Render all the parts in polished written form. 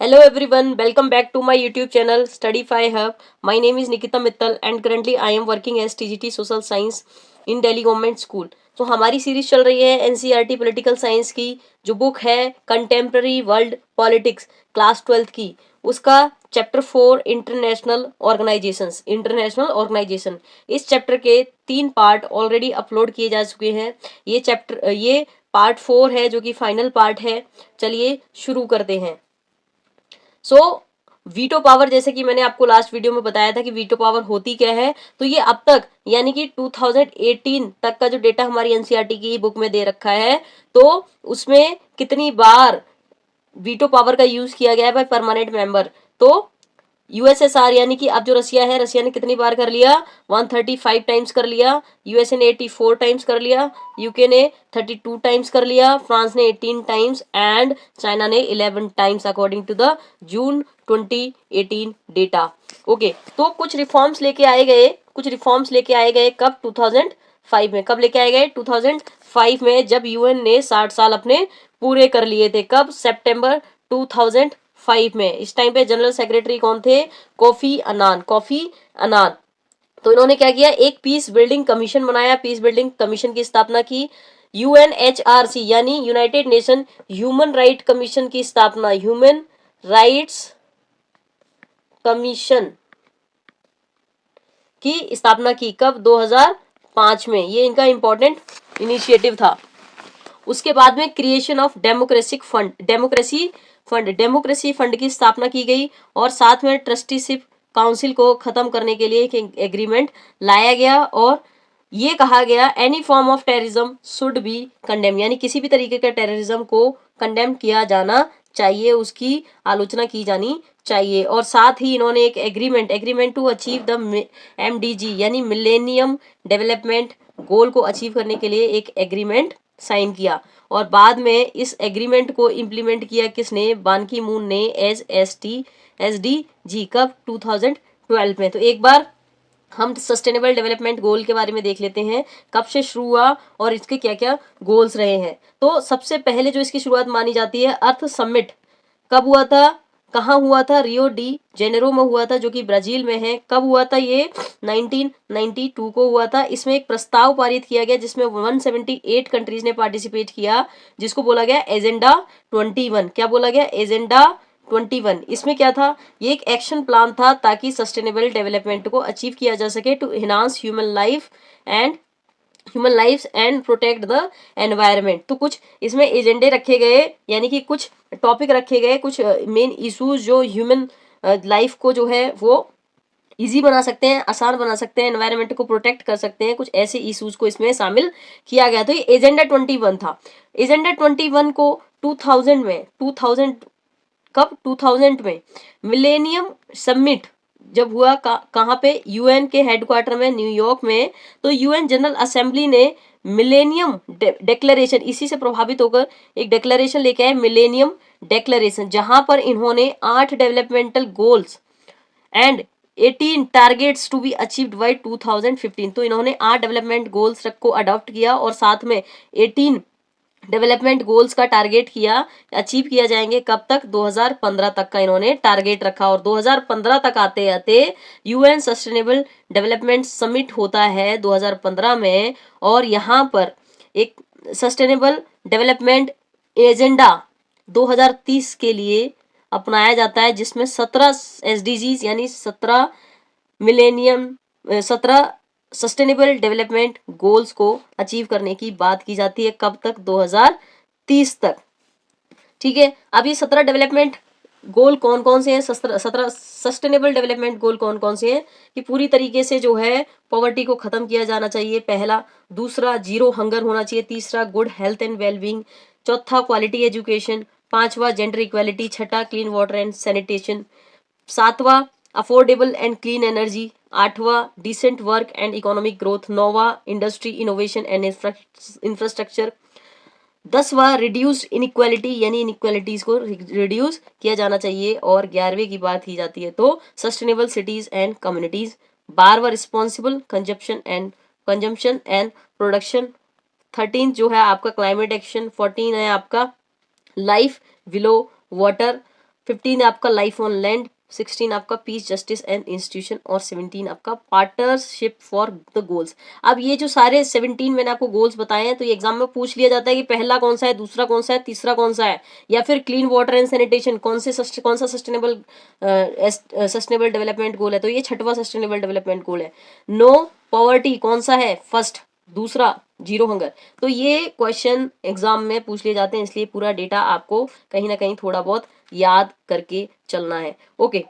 Hello everyone, welcome back to my YouTube channel Studify Hub. My name is Nikita Mittal and currently I am working as TGT Social Science in Delhi Government School. तो हमारी series चल रही है NCERT political science की, जो book है contemporary world politics class 12th की, उसका चैप्टर 4 इंटरनेशनल ऑर्गेनाइजेशन। इस चैप्टर के 3 पार्ट ऑलरेडी अपलोड किए जा चुके हैं। ये पार्ट 4 है जो कि फाइनल पार्ट है। चलिए शुरू करते हैं। वीटो पावर, जैसे कि मैंने आपको लास्ट वीडियो में बताया था कि वीटो पावर होती क्या है, तो ये अब तक यानी कि 2018 तक का जो डेटा हमारी एनसीईआरटी की बुक में दे रखा है, तो उसमें कितनी बार वीटो पावर का यूज किया गया है बाय परमानेंट मेंबर। तो यूएसएसआर यानी कि अब जो रसिया है, रसिया ने कितनी बार कर लिया, 135 टाइम्स कर लिया। यूएसए ने 84 टाइम्स कर लिया। यूके ने 32 टाइम्स कर लिया। फ्रांस ने 18 टाइम्स एंड चाइना ने 11 times according to the June 2018 data. Okay, तो कुछ रिफॉर्म्स लेके आए गए कब, 2005 में। कब लेके आए गए, 2005 में, जब यूएन ने 60 साल अपने पूरे कर लिए थे। कब, सितंबर 2005 में। इस टाइम पे जनरल सेक्रेटरी कौन थे, कोफी अनान। तो इन्होंने क्या किया, एक पीस बिल्डिंग कमीशन बनाया, पीस बिल्डिंग कमीशन की स्थापना की। यूएनएचआरसी यानी United nation human right commission की स्थापना, ह्यूमन राइट्स कमीशन की स्थापना की। कब, 2005 में। ये इनका इंपॉर्टेंट इनिशिएटिव था। उसके बाद में क्रिएशन ऑफ डेमोक्रेसी फंड की स्थापना की गई और साथ में ट्रस्टीशिप काउंसिल को खत्म करने के लिए एक एग्रीमेंट लाया गया और ये कहा गया any form of terrorism should be condemn, यानी किसी भी तरीके के टेररिज्म को कंडेम किया जाना चाहिए, उसकी आलोचना की जानी चाहिए। और साथ ही इन्होंने एक agreement to achieve the MDG यानी मिलेनियम डेवलपमेंट गोल को अचीव करने के लिए एक एग्रीमेंट साइन किया। और बाद में इस एग्रीमेंट को इम्प्लीमेंट किया किसने, बान की मून ने एसडीजी। कब, 2012 में। तो एक बार हम सस्टेनेबल डेवलपमेंट गोल के बारे में देख लेते हैं, कब से शुरू हुआ और इसके क्या क्या गोल्स रहे हैं। तो सबसे पहले जो इसकी शुरुआत मानी जाती है, अर्थ समिट कब हुआ था, कहाँ हुआ था, रियो डी जेनेरो में हुआ था, जो कि ब्राजील में है। कब हुआ था ये, 1992 को हुआ था। इसमें एक प्रस्ताव पारित किया गया जिसमें 178 कंट्रीज ने पार्टिसिपेट किया, जिसको बोला गया एजेंडा 21। क्या बोला गया, एजेंडा 21। इसमें क्या था, ये एक एक्शन प्लान था ताकि सस्टेनेबल डेवलपमेंट को अचीव किया जा सके, to enhance human life and protect the environment. तो कुछ इसमें एजेंडे रखे गए, यानी कि कुछ टॉपिक रखे गए, कुछ मेन इश्यूज जो ह्यूमन लाइफ को जो है वो इजी बना सकते हैं, आसान बना सकते हैं, एनवायरनमेंट को प्रोटेक्ट कर सकते हैं, कुछ ऐसे इश्यूज को इसमें शामिल किया गया। तो ये एजेंडा 21 था। एजेंडा 21 को 2000 कब, 2000 में मिलेनियम समिट जब हुआ, कहाँ पे, यूएन के हेडक्वार्टर में, न्यूयॉर्क में। तो यूएन जनरल असेंबली ने मिलेनियम डेक्लेरेशन, इसी से प्रभावित होकर एक डेक्लेरेशन लेके आए, मिलेनियम डेक्लेरेशन, जहां पर इन्होंने 8 developmental goals and 18 targets to be achieved by 2015। तो इन्होंने 8 डेवलपमेंट गोल्स को अडॉप्ट किया और साथ में 18 डेवलपमेंट गोल्स का टारगेट किया, अचीव किया जाएंगे कब तक, 2015 तक का इन्होंने टारगेट रखा। और 2015 तक आते आते यूएन सस्टेनेबल डेवलपमेंट समिट होता है 2015 में, और यहाँ पर एक सस्टेनेबल डेवलपमेंट एजेंडा 2030 के लिए अपनाया जाता है, जिसमें 17 एसडीजीज यानी 17 सस्टेनेबल डेवलपमेंट गोल्स को अचीव करने की बात की जाती है। कब तक, 2030 तक। ठीक है, अब ये 17 डेवलपमेंट गोल कौन कौन से हैं, 17 सस्टेनेबल डेवलपमेंट गोल कौन कौन से हैं, कि पूरी तरीके से जो है पॉवर्टी को खत्म किया जाना चाहिए, पहला। दूसरा, जीरो हंगर होना चाहिए। तीसरा, गुड हेल्थ एंड वेलबींग। चौथा, क्वालिटी एजुकेशन। पांचवा, जेंडर इक्वालिटी। छठा, क्लीन वाटर एंड सैनिटेशन। सातवां, अफोर्डेबल एंड क्लीन एनर्जी। आठवां, decent work and economic growth. नौवां, इंडस्ट्री इनोवेशन एंड इंफ्रास्ट्रक्चर। 10वां, रिड्यूस इनइक्वालिटी यानी इनइक्वालिटीज को रिड्यूस किया जाना चाहिए। और 11वें की बात की जाती है तो सस्टेनेबल सिटीज एंड कम्युनिटीज। 12वां, रिस्पॉन्सिबल कंजम्पशन एंड प्रोडक्शन। 13 जो है आपका क्लाइमेट एक्शन। 14 है आपका लाइफ बिलो वाटर। 15 आपका लाइफ ऑन लैंड, 16 आपका पीस जस्टिस एंड इंस्टीट्यूशन और 17 आपका पार्टनरशिप फॉर द गोल्स। अब ये जो सारे 17 मैंने आपको गोल्स बताए हैं, तो ये एग्जाम में पूछ लिया जाता है कि पहला कौन सा है, दूसरा कौन सा है, तीसरा कौन सा है, या फिर क्लीन वाटर एंड सैनिटेशन कौन सा सस्टेनेबल डेवलपमेंट गोल है, तो ये छठवां सस्टेनेबल डेवलपमेंट गोल है। नो पॉवर्टी कौन सा है, फर्स्ट, दूसरा जीरो हंगर। तो ये क्वेश्चन एग्जाम में पूछ लिए जाते हैं, इसलिए पूरा डेटा आपको कहीं ना कहीं थोड़ा बहुत याद करके चलना है। ओके,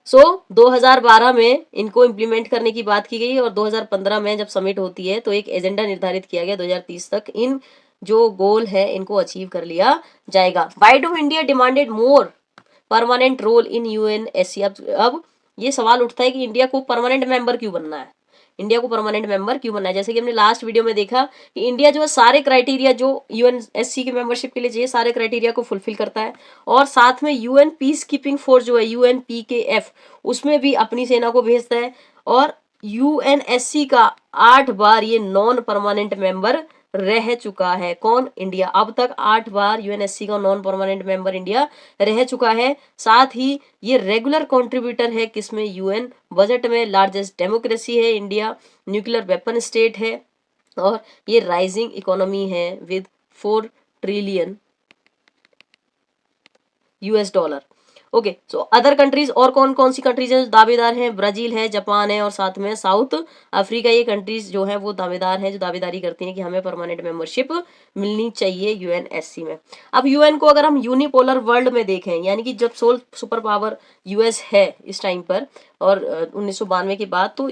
सो 2012 में इनको इम्प्लीमेंट करने की बात की गई और 2015 में जब समिट होती है तो एक एजेंडा निर्धारित किया गया 2030 तक इन जो गोल है इनको अचीव कर लिया जाएगा। Why do India demanded more permanent role in UNSC. अब ये सवाल उठता है कि इंडिया को परमानेंट मेंबर क्यों बनना है, इंडिया को परमानेंट मेंबर क्यों बनना है। जैसे कि हमने लास्ट वीडियो में देखा कि इंडिया जो है सारे क्राइटेरिया जो यूएनएससी की मेंबरशिप के लिए चाहिए सारे क्राइटेरिया को फुलफिल करता है, और साथ में यूएन पीस कीपिंग फोर्स जो है यूएनपीकेएफ उसमें भी अपनी सेना को भेजता है, और यूएनएससी का 8 बार ये नॉन परमानेंट मेंबर रह चुका है। कौन, इंडिया। अब तक 8 बार यूएनएससी का नॉन परमानेंट मेंबर इंडिया रह चुका है। साथ ही ये रेगुलर कंट्रीब्यूटर है किसमें, यूएन बजट में। लार्जेस्ट डेमोक्रेसी है इंडिया, न्यूक्लियर वेपन स्टेट है, और ये राइजिंग इकोनॉमी है with 4 trillion US dollar. Okay, so other countries, और कौन कौन सी कंट्रीज है दावेदार हैं, ब्राजील है, जापान है, और साथ में साउथ अफ्रीका। ये कंट्रीज जो है वो दावेदार हैं, जो दावेदारी करती हैं कि हमें परमानेंट मेंबरशिप मिलनी चाहिए यूएनएससी में। अब यूएन को अगर हम यूनिपोलर वर्ल्ड में देखें, यानी कि जब सोल सुपर पावर यूएस है इस टाइम पर और 1992 के बाद, तो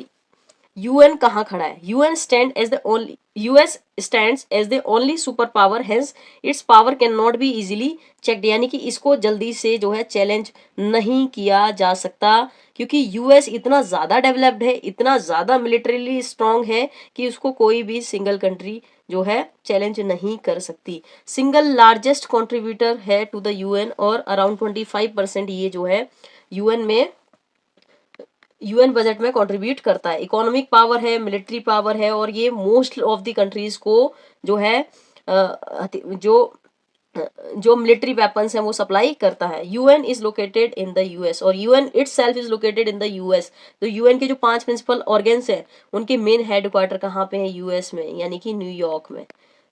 यूएन कहाँ खड़ा है, UN stand as the only, US stands as the only super power, hence its power can not be easily checked. यानी कि इसको जल्दी से जो है चैलेंज नहीं किया जा सकता, क्योंकि यूएस इतना ज्यादा डेवलप्ड है, इतना ज्यादा मिलिटरीली स्ट्रांग है कि उसको कोई भी सिंगल कंट्री जो है चैलेंज नहीं कर सकती। सिंगल लार्जेस्ट कंट्रीब्यूटर है टू द यूएन, और अराउंड 25% ये जो है यूएन में यूएन बजट में कंट्रीब्यूट करता है। इकोनॉमिक पावर है, मिलिट्री पावर है, और ये मोस्ट ऑफ द कंट्रीज को जो है जो जो मिलिट्री वेपन्स हैं वो सप्लाई करता है। UN is located in the US, और UN itself is located in the US. तो यूएन के जो 5 प्रिंसिपल ऑर्गन्स हैं उनके मेन हेडक्वार्टर कहाँ पे है, यूएस में, यानी कि न्यूयॉर्क में।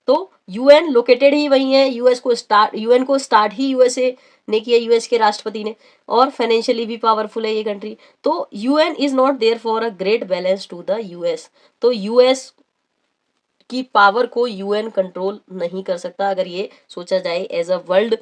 तो यूएन लोकेटेड ही वही है, यूएन को स्टार्ट ही यूएसए ने किया, यूएस के राष्ट्रपति ने, और फाइनेंशियली भी पावरफुल है ये कंट्री। तो UN is not there for a great balance to the US. तो यूएस की पावर को यूएन कंट्रोल नहीं कर सकता, अगर ये सोचा जाए as a world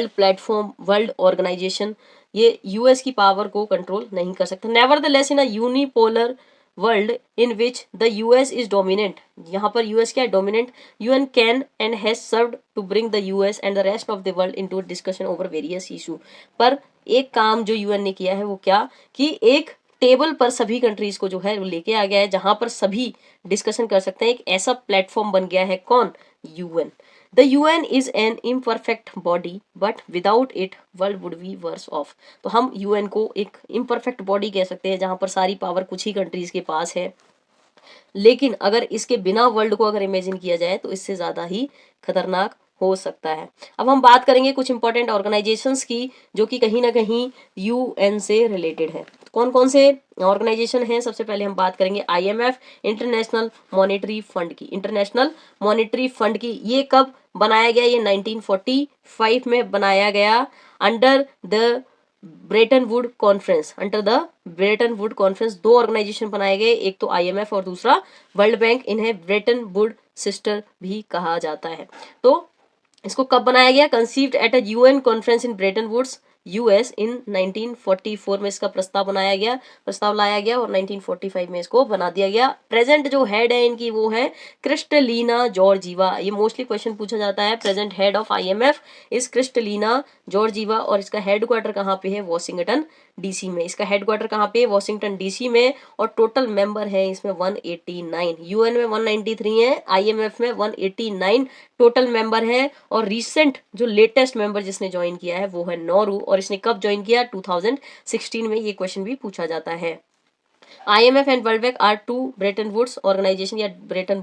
platform, world organization, ये यूएस की पावर को कंट्रोल नहीं कर सकता। Nevertheless in a unipolar world in which the US is dominant, यहाँ पर यूएस क्या है, dominant, UN can and has served to bring the US and the rest of the world into discussion over various issue. पर एक काम जो UN ने किया है वो क्या, कि एक टेबल पर सभी कंट्रीज को जो है वो लेके आ गया है, जहां पर सभी डिस्कशन कर सकते हैं। एक ऐसा प्लेटफॉर्म बन गया है, कौन, UN. The UN is an imperfect body but without it world would be verse of. तो हम यूएन को एक इम्परफेक्ट बॉडी कह सकते हैं, जहां पर सारी पावर कुछ ही कंट्रीज के पास है, लेकिन अगर इसके बिना वर्ल्ड को अगर इमेजिन किया जाए तो इससे ज्यादा ही खतरनाक हो सकता है। अब हम बात करेंगे कुछ इंपॉर्टेंट ऑर्गेनाइजेशंस की जो कि कहीं ना कहीं यूएन से रिलेटेड है। कौन कौन से ऑर्गेनाइजेशन हैं, सबसे पहले हम बात करेंगे आईएमएफ, इंटरनेशनल मॉनेटरी फंड की। इंटरनेशनल मॉनेटरी फंड की ये कब बनाया गया, ये 1945 में बनाया गया under the Bretton Wood conference. Under the Bretton Wood conference दो ऑर्गेनाइजेशन बनाए गए, एक तो आईएमएफ और दूसरा वर्ल्ड बैंक। इन्हें ब्रेटन वुड सिस्टर भी कहा जाता है। तो इसको कब बनाया गया, conceived at a UN conference in Bretton Woods US in 1944 में इसका प्रस्ताव लाया गया और 1945 में इसको बना दिया गया। प्रेजेंट जो हेड है इनकी वो है क्रिस्टलीना जॉर्जीवा। ये मोस्टली क्वेश्चन पूछा जाता है। Present head of IMF is Kristalina Georgieva, और इसका हेडक्वार्टर कहाँ पे है, वॉशिंगटन डीसी में। इसका हेडक्वार्टर कहाँ पे है, वॉशिंगटन डीसी में। और टोटल मेंबर है इसमें 189, यूएन में 193 है, आईएमएफ में 189 टोटल मेंबर है। और रिसेंट जो लेटेस्ट मेंबर जिसने ज्वाइन किया है वो है नॉरू, और इसने कब ज्वाइन किया, 2016 में। ये क्वेश्चन भी पूछा जाता है। IMF and World Bank are two Bretton Woods organization, या ब्रेटन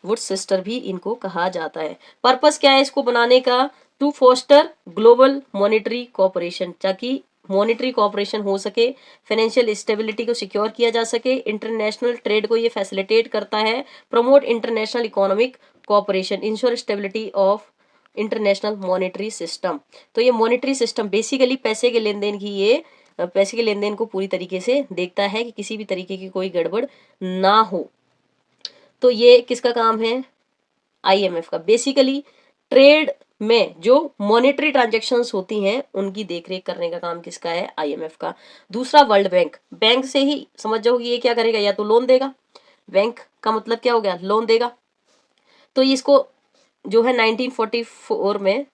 वुड्स सिस्टर भी इनको कहा जाता है। पर्पस क्या है इसको बनाने का, to foster global monetary cooperation, ताकि मॉनेटरी कोऑपरेशन हो सके, फाइनेंशियल स्टेबिलिटी को सिक्योर किया जा सके, इंटरनेशनल ट्रेड को ये फैसिलिटेट करता है, promote international economic cooperation, ensure stability of international monetary system. तो ये मॉनेटरी सिस्टम बेसिकली पैसे के लेन देन की, ये पैसे के लेन देन को पूरी तरीके से देखता है कि किसी भी तरीके की कोई गड़बड़ ना हो। तो ये किसका काम है? आईएमएफ का। बेसिकली ट्रेड में जो मॉनेटरी ट्रांजैक्शंस होती हैं उनकी देखरेख करने का काम किसका है? आईएमएफ का। दूसरा वर्ल्ड बैंक, बैंक से ही समझ जाओगे ये क्या करेगा, या तो लोन देगा, बैंक का मतलब क्या हो गया? लोन देगा। तो इसको जो है 1944 में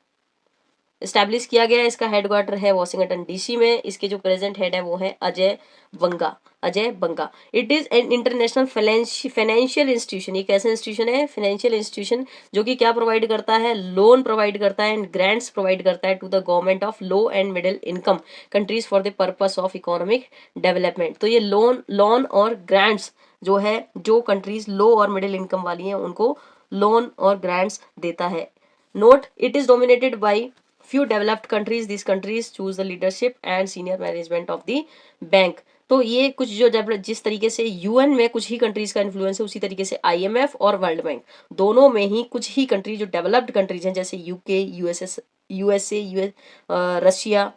स्टैब्लिश किया गया। इसका हेडक्वार्टर है वॉशिंगटन डीसी में। इसके जो प्रेजेंट हेड है वो है Ajay Banga, Ajay Banga. It is an international financial institution. ये कैसा इंस्टीट्यूशन है? फाइनेंशियल इंस्टीट्यूशन, जो कि क्या प्रोवाइड करता है? लोन प्रोवाइड करता है एंड ग्रांट्स प्रोवाइड करता है to the government of low and middle income countries for the purpose of economic development. तो ये लोन और ग्रांट्स जो है, जो कंट्रीज लो और मिडिल इनकम वाली हैं उनको लोन और ग्रांट्स देता है। Note, it is dominated by few developed countries. These countries choose the leadership and senior management of the bank. तो ये कुछ जो जिस तरीके से यूएन में कुछ ही कंट्रीज का इन्फ्लुएंस है, उसी तरीके से आईएमएफ और वर्ल्ड बैंक दोनों में ही कुछ ही कंट्री जो डेवलप्ड कंट्रीज हैं, जैसे यूके, यूएसए, रशिया,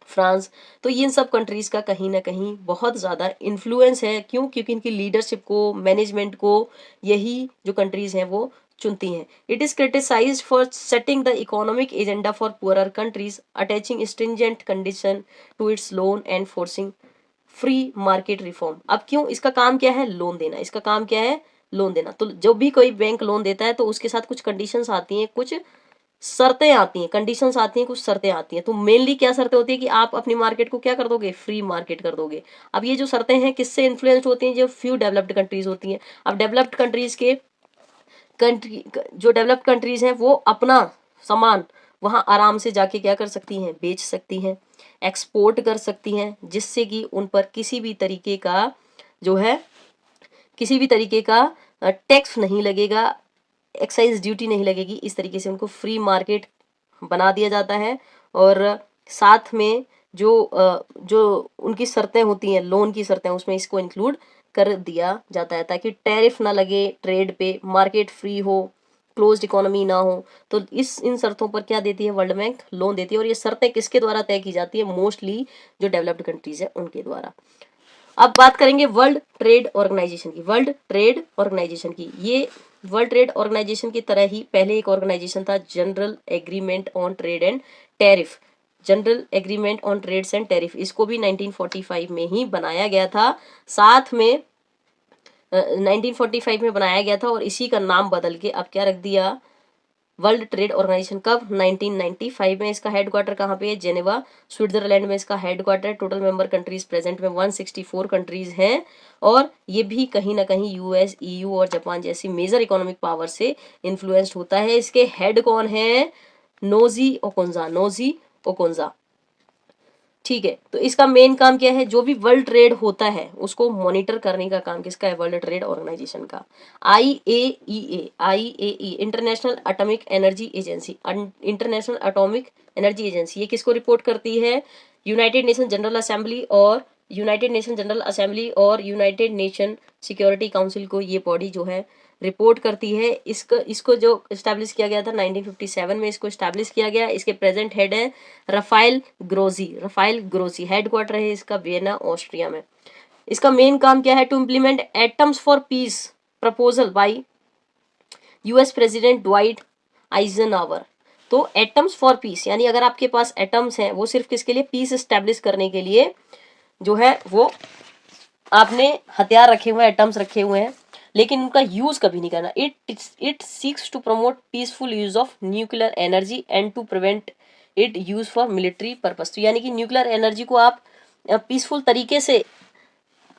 फ्रांस, तो इन सब कंट्रीज का कहीं ना कहीं बहुत ज़्यादा इन्फ्लुएंस है। क्यों? क्योंकि इनकी लीडरशिप को, मैनेजमेंट को यही जो कंट्रीज हैं वो चुनती हैं। It is criticized for setting the economic agenda for poorer countries, attaching stringent condition to its loan and forcing free market reform. अब क्यों? इसका काम क्या है? लोन देना। इसका काम क्या है? लोन देना। तो जो भी कोई बैंक लोन देता है तो उसके साथ कुछ कंडीशंस आती हैं, कुछ शर्तें आती हैं, कंडीशंस आती हैं, कुछ शर्तें आती हैं। तो मेनली क्या शर्तें होती है कि आप अपनी मार्केट को क्या कर दोगे? फ्री मार्केट कर दोगे। अब ये जो शर्तें हैं किससे इन्फ्लुएंस होती हैं? जो फ्यू डेवलप्ड कंट्रीज होती हैं। अब डेवलप्ड कंट्रीज के जो डेवलप्ड कंट्रीज हैं वो अपना सामान वहां आराम से जाके क्या कर सकती हैं? बेच सकती हैं, एक्सपोर्ट कर सकती हैं, जिससे कि उन पर किसी भी तरीके का जो है, किसी भी तरीके का टैक्स नहीं लगेगा, एक्साइज ड्यूटी नहीं लगेगी। इस तरीके से उनको फ्री मार्केट बना दिया जाता है। और साथ में जो उनकी शर्तें होती हैं, लोन की शर्तें, उसमें इसको इंक्लूड कर दिया जाता है, ताकि टैरिफ ना लगे ट्रेड पे, मार्केट फ्री हो, क्लोज्ड इकोनॉमी ना हो। तो इन शर्तों पर क्या देती है? वर्ल्ड बैंक लोन देती है। और ये शर्तें किसके द्वारा तय की जाती है? मोस्टली जो डेवलप्ड कंट्रीज है उनके द्वारा। अब बात करेंगे वर्ल्ड ट्रेड ऑर्गेनाइजेशन की। वर्ल्ड ट्रेड ऑर्गेनाइजेशन की, ये वर्ल्ड ट्रेड ऑर्गेनाइजेशन की तरह ही पहले एक ऑर्गेनाइजेशन था, general agreement on trade and tariff. General agreement on trades and tariff, इसको भी 1945 में ही बनाया गया था। साथ में 1945 में बनाया गया था और इसी का नाम बदल के अब क्या रख दिया? World Trade Organization. कब? 1995 में। इसका हेडक्वार्टर कहाँ पे है? जेनेवा, स्विट्जरलैंड में इसका headquarter. Total member countries present में 164 कंट्रीज हैं। और ये भी कहीं ना कहीं यूएस, ईयू और जापान जैसी मेजर इकोनॉमिक पावर से इन्फ्लुएंस्ड होता है। इसके हेड कौन है? Nosy ओकोंजा, nosy ओकोंजा। ठीक है, तो इसका मेन काम क्या है? जो भी वर्ल्ड ट्रेड होता है उसको मॉनिटर करने का काम किसका है? वर्ल्ड ट्रेड ऑर्गेनाइजेशन का। IAEA, international atomic energy agency, international atomic energy agency, ये किसको रिपोर्ट करती है? यूनाइटेड नेशन जनरल असेंबली और United United nation security council को ये बॉडी जो है रिपोर्ट करती है। इसको जो इस्टेब्लिश किया गया था 1957 में, इसको इस्टेब्लिश किया गया। इसके प्रेजेंट हेड है राफाइल ग्रोसी। हेडक्वार्टर है इसका वियना, ऑस्ट्रिया में। इसका मेन काम क्या है? To implement atoms for peace proposal by US president Dwight Eisenhower. तो एटम्स फॉर पीस, यानी अगर आपके पास एटम्स हैं, वो सिर्फ किसके लिए? पीस एस्टेब्लिश करने के लिए जो है वो आपने हथियार रखे हुए हैं, एटम्स रखे हुए हैं, लेकिन उनका यूज कभी नहीं करना। It seeks to promote peaceful use of nuclear energy and to prevent it use for military purpose. तो यानी कि न्यूक्लियर एनर्जी को आप पीसफुल तरीके से,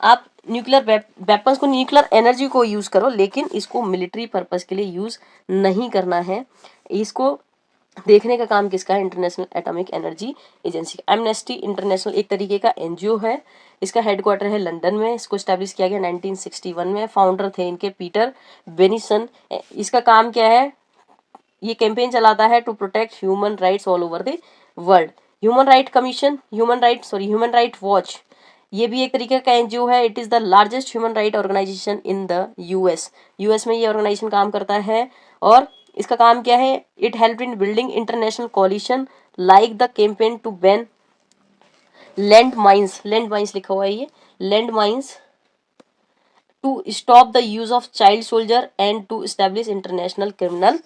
आप न्यूक्लियर वेपन्स को, न्यूक्लियर एनर्जी को यूज करो, लेकिन इसको मिलिट्री पर्पस के लिए यूज नहीं करना है। इसको देखने का काम किसका है? International atomic energy agency. Amnesty international एक तरीके का एनजीओ है। इसका हेडक्वार्टर है लंदन में। इसको स्टैब्लिश किया गया 1961 में। फाउंडर थे इनके पीटर बेनिसन। इसका काम क्या है? ये कैंपेन चलाता है to protect human rights all over the world. Human right commission, human right watch, ये भी एक तरीके का एनजीओ है। It is the largest human right organization in the US. US में ये ऑर्गेनाइजेशन काम करता है और इसका काम क्या है? It help in building international coalition like the campaign to ban land mines लिखा हुआ है ये, land mines, to stop the use of child soldier and to establish international criminal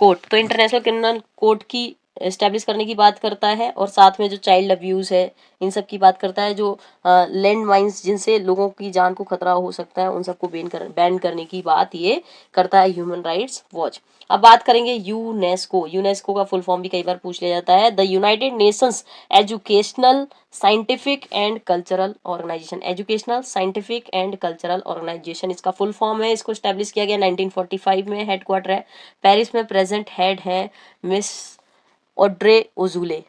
court. तो इंटरनेशनल क्रिमिनल कोर्ट की establish करने की बात करता है और साथ में जो चाइल्ड अब्यूज़ है इन सब की बात करता है। जो लैंड माइंस जिनसे लोगों की जान को खतरा हो सकता है उन सबको बैन करने की बात ये करता है ह्यूमन राइट्स वॉच। अब बात करेंगे यूनेस्को। यूनेस्को का फुल फॉर्म भी कई बार पूछ लिया जाता है, the United Nations educational scientific and cultural organization. Educational scientific and cultural organization इसका फुल फॉर्म है। इसको स्टैब्लिश किया गया 1945 में। हेडक्वार्टर है पेरिस में। प्रेजेंट हेड है मिस ऑड्रे उजूले।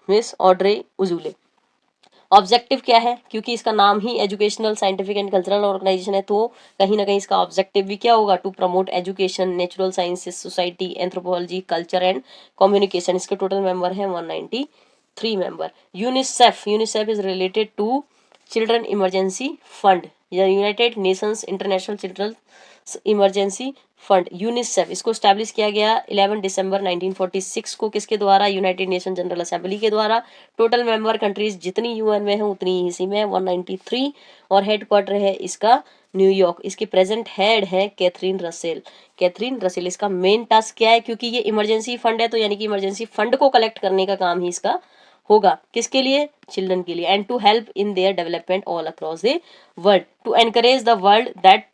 ऑब्जेक्टिव क्या है? क्योंकि इसका नाम ही educational scientific and cultural organisation है तो कहीं ना कहीं इसका ऑब्जेक्टिव भी क्या होगा? To promote education, natural sciences, society, anthropology, culture and communication. इसके टोटल मेंबर हैं 193 member. UNICEF is related to children emergency fund, United Nations international children emergency fund. UNICEF इसको स्टैब्लिश किया गया 11 दिसंबर 1946 को। किसके द्वारा? यूनाइटेड नेशन जनरल असेंबली के द्वारा। टोटल मेंबर कंट्रीज जितनी यूएन में है उतनी ही इसी में 193 और हेडक्वार्टर है इसका न्यूयॉर्क। इसके प्रेजेंट हेड है कैथरीन रसेल। इसका मेन टास्क क्या है? क्योंकि ये इमरजेंसी फंड है तो यानी कि इमरजेंसी फंड को कलेक्ट करने का काम ही इसका होगा। किसके लिए? चिल्ड्रन के लिए। And to help in their development all across the world, to encourage the world that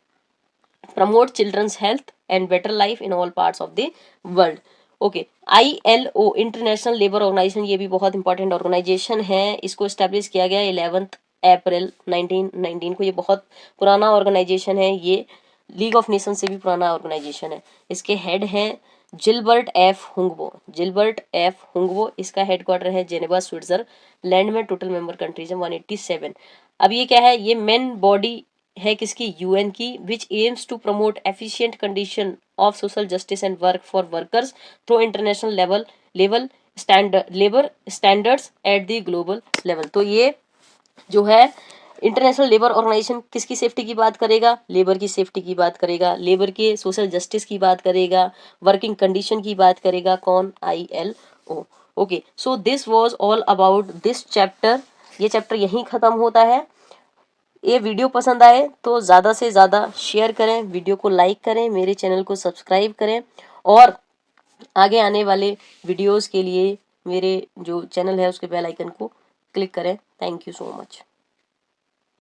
promote children's health and better life in all parts of the world. Okay, ILO international labour organization, ये भी बहुत important organisation है। इसको establish किया गया 11 अप्रैल 1919 को। ये बहुत पुराना ऑर्गेनाइजेशन है, ये लीग ऑफ नेशन से भी पुराना ऑर्गेनाइजेशन है। इसके हेड हैं जिलबर्ट एफ हुंगबो। इसका हेडक्वार्टर है जेनेवा स्विट्जरलैंड में। टोटल मेंबर कंट्रीज है 187। अब ये क्या है? ये मेन बॉडी है किसकी? यूएन की, which aims to promote efficient condition of social justice and work for workers through international level labour standards at the global level. तो ये जो है इंटरनेशनल लेबर ऑर्गेनाइजेशन किसकी सेफ्टी की बात करेगा? लेबर की सेफ्टी की बात करेगा, लेबर के सोशल जस्टिस की बात करेगा, वर्किंग कंडीशन की बात करेगा। कौन? ILO। Okay, so this was all about this chapter. ये चैप्टर यहीं खत्म होता है। ये वीडियो पसंद आए तो ज़्यादा से ज़्यादा शेयर करें, वीडियो को लाइक करें, मेरे चैनल को सब्सक्राइब करें और आगे आने वाले वीडियोस के लिए मेरे जो चैनल है उसके बेल आइकन को क्लिक करें। Thank you so much.